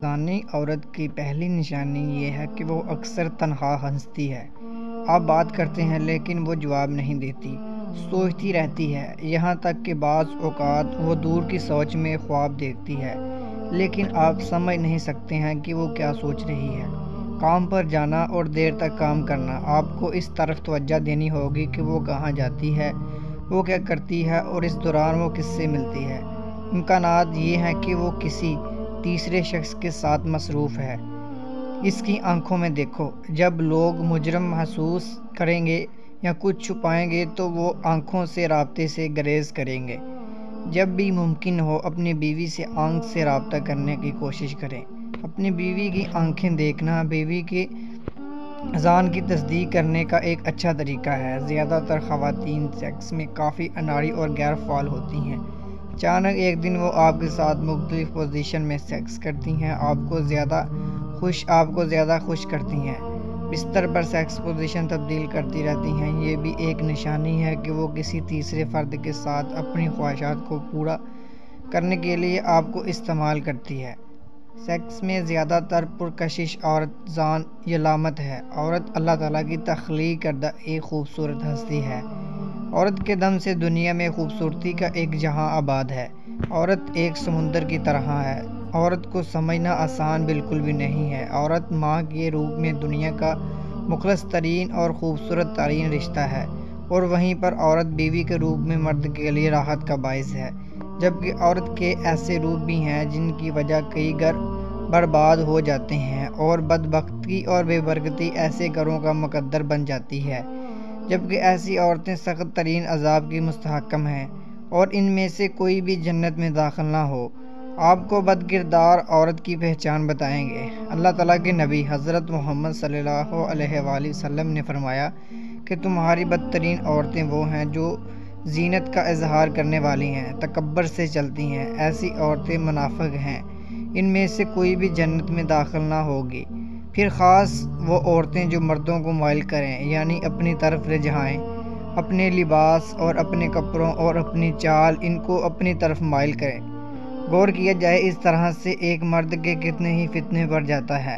زانی عورت کی پہلی نشانی یہ ہے کہ وہ اکثر تنہا ہنستی ہے۔ آپ بات کرتے ہیں لیکن وہ جواب نہیں دیتی، سوچتی رہتی ہے، یہاں تک کہ بعض اوقات وہ دور کی سوچ میں خواب دیکھتی ہے، لیکن آپ سمجھ نہیں سکتے ہیں کہ وہ کیا سوچ رہی ہے۔ کام پر جانا اور دیر تک کام کرنا، آپ کو اس طرف توجہ دینی ہوگی کہ وہ کہاں جاتی ہے، وہ کیا کرتی ہے اور اس دوران وہ کس سے ملتی ہے۔ امکانات یہ ہیں کہ وہ کسی تیسرے شخص کے ساتھ مصروف ہے۔ اس کی آنکھوں میں دیکھو، جب لوگ مجرم محسوس کریں گے یا کچھ چھپائیں گے تو وہ آنکھوں سے رابطے سے گریز کریں گے۔ جب بھی ممکن ہو اپنی بیوی سے آنکھ سے رابطہ کرنے کی کوشش کریں۔ اپنی بیوی کی آنکھیں دیکھنا بیوی کے اذعان کی تصدیق کرنے کا ایک اچھا طریقہ ہے۔ زیادہ تر خواتین سیکس میں کافی اناڑی اور غیر فعال ہوتی ہیں۔ اچانک ایک دن وہ آپ کے ساتھ مختلف پوزیشن میں سیکس کرتی ہیں، آپ کو زیادہ خوش کرتی ہیں، بستر پر سیکس پوزیشن تبدیل کرتی رہتی ہیں۔ یہ بھی ایک نشانی ہے کہ وہ کسی تیسرے فرد کے ساتھ اپنی خواہشات کو پورا کرنے کے لیے آپ کو استعمال کرتی ہے۔ سیکس میں زیادہ تر پرکشش عورت زان یہ علامت ہے۔ عورت اللہ تعالیٰ کی تخلیق کردہ ایک خوبصورت ہستی ہے۔ عورت کے دم سے دنیا میں خوبصورتی کا ایک جہاں آباد ہے۔ عورت ایک سمندر کی طرح ہے۔ عورت کو سمجھنا آسان بالکل بھی نہیں ہے۔ عورت ماں کے روپ میں دنیا کا مخلص ترین اور خوبصورت ترین رشتہ ہے، اور وہیں پر عورت بیوی کے روپ میں مرد کے لیے راحت کا باعث ہے۔ جبکہ عورت کے ایسے روپ بھی ہیں جن کی وجہ کئی گھر برباد ہو جاتے ہیں، اور بدبختی اور بے برکتی ایسے گھروں کا مقدر بن جاتی ہے۔ جبکہ ایسی عورتیں سخت ترین عذاب کی مستحکم ہیں، اور ان میں سے کوئی بھی جنت میں داخل نہ ہو۔ آپ کو بد کردار عورت کی پہچان بتائیں گے۔ اللہ تعالیٰ کے نبی حضرت محمد صلی اللہ علیہ وآلہ وسلم نے فرمایا کہ تمہاری بدترین عورتیں وہ ہیں جو زینت کا اظہار کرنے والی ہیں، تکبر سے چلتی ہیں۔ ایسی عورتیں منافق ہیں، ان میں سے کوئی بھی جنت میں داخل نہ ہوگی۔ پھر خاص وہ عورتیں جو مردوں کو مائل کریں، یعنی اپنی طرف رجھائیں، اپنے لباس اور اپنے کپڑوں اور اپنی چال ان کو اپنی طرف مائل کریں۔ غور کیا جائے اس طرح سے ایک مرد کے کتنے ہی فتنے پڑ جاتا ہے،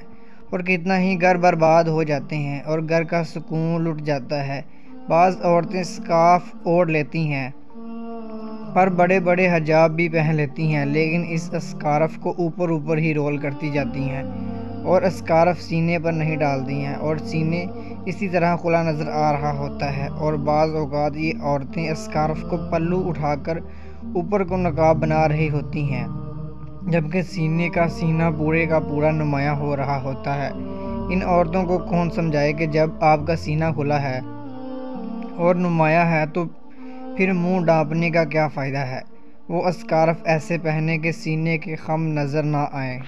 اور کتنا ہی گھر برباد ہو جاتے ہیں، اور گھر کا سکون لٹ جاتا ہے۔ بعض عورتیں سکارف اوڑھ لیتی ہیں، پر بڑے بڑے حجاب بھی پہن لیتی ہیں، لیکن اس اسکارف کو اوپر ہی رول کرتی جاتی ہیں، اور اسکارف سینے پر نہیں ڈالتی ہیں، اور سینے اسی طرح کھلا نظر آ رہا ہوتا ہے۔ اور بعض اوقات یہ عورتیں اسکارف کو پلو اٹھا کر اوپر کو نقاب بنا رہی ہوتی ہیں، جبکہ سینے کا سینہ پورے کا پورا نمایاں ہو رہا ہوتا ہے۔ ان عورتوں کو کون سمجھائے کہ جب آپ کا سینہ کھلا ہے اور نمایاں ہے تو پھر منہ ڈھانپنے کا کیا فائدہ ہے۔ وہ اسکارف ایسے پہنیں کہ سینے کے خم نظر نہ آئیں۔